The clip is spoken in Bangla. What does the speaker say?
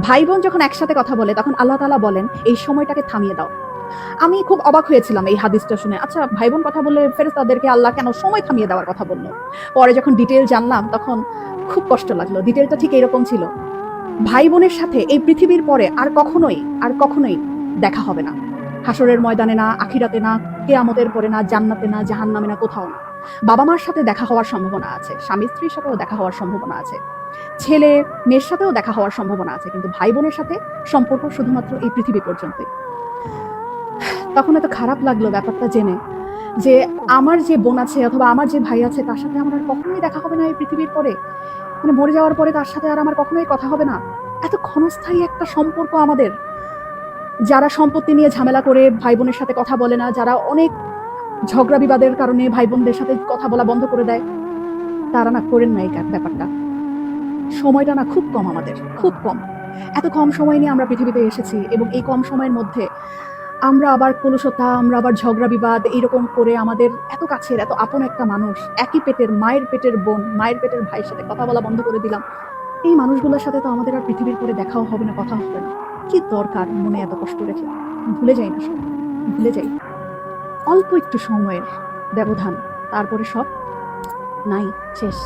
ভাই বোন যখন একসাথে কথা বলে তখন আল্লাহ তাআলা বলেন এই সময়টাকে থামিয়ে দাও। আমি খুব অবাক হয়েছিলাম এই হাদিসটা শুনে। আচ্ছা, ভাই বোন কথা বললে ফেরেশতাদেরকে আল্লাহ কেন সময় থামিয়ে দেওয়ার কথা বলল? পরে যখন ডিটেইল জানলাম তখন খুব কষ্ট লাগলো। ডিটেইলটা ঠিক এরকম ছিল। ভাই বোনের সাথে এই পৃথিবীর পরে আর কখনোই দেখা হবে না। হাসরের ময়দানে না, আখিরাতে না, কিয়ামতের পরে না, জান্নাতে না, জাহান্নামে না, কোথাও না। বাবা মার সাথে দেখা হওয়ার সম্ভাবনা আছে, স্বামী স্ত্রীর সাথেও দেখা হওয়ার সম্ভাবনা আছে, ছেলে মেয়ের সাথেও দেখা হওয়ার সম্ভাবনা আছে, কিন্তু ভাই বোনের সাথে সম্পর্ক শুধুমাত্র এই পৃথিবী পর্যন্তই। তখন এত খারাপ লাগলো ব্যাপারটা জেনে যে আমার যে বোন আছে অথবা আমার যে ভাই আছে তার সাথে আমার আর কখনোই দেখা হবে না এই পৃথিবীর পরে। মানে মরে যাওয়ার পরে তার সাথে আর আমার কখনোই কথা হবে না। এত ক্ষণস্থায়ী একটা সম্পর্ক আমাদের। যারা সম্পত্তি নিয়ে ঝামেলা করে ভাই বোনের সাথে কথা বলে না, যারা অনেক ঝগড়া বিবাদের কারণে ভাই বোনদের সাথে কথা বলা বন্ধ করে দেয়, তারা না করেন না এই ব্যাপারটা। সময়টা না খুব কম আমাদের, খুব কম। এত কম সময় নিয়ে আমরা পৃথিবীতে এসেছি এবং এই কম সময়ের মধ্যে আমরা আবার কলুষতা, আমরা আবার ঝগড়া বিবাদ এইরকম করে আমাদের এত কাছের এত আপন একটা মানুষ, একই পেটের মায়ের পেটের বোন, মায়ের পেটের ভাইয়ের সাথে কথা বলা বন্ধ করে দিলাম। এই মানুষগুলোর সাথে তো আমাদের আর পৃথিবীর পরে দেখাও হবে না, কথা হবে না। কি দরকার মনে এত কষ্ট রেখে? ভুলে যাই না সব, ভুলে যাই। অল্প একটু সময়ের ব্যবধান, তারপরে সব নাই, শেষ।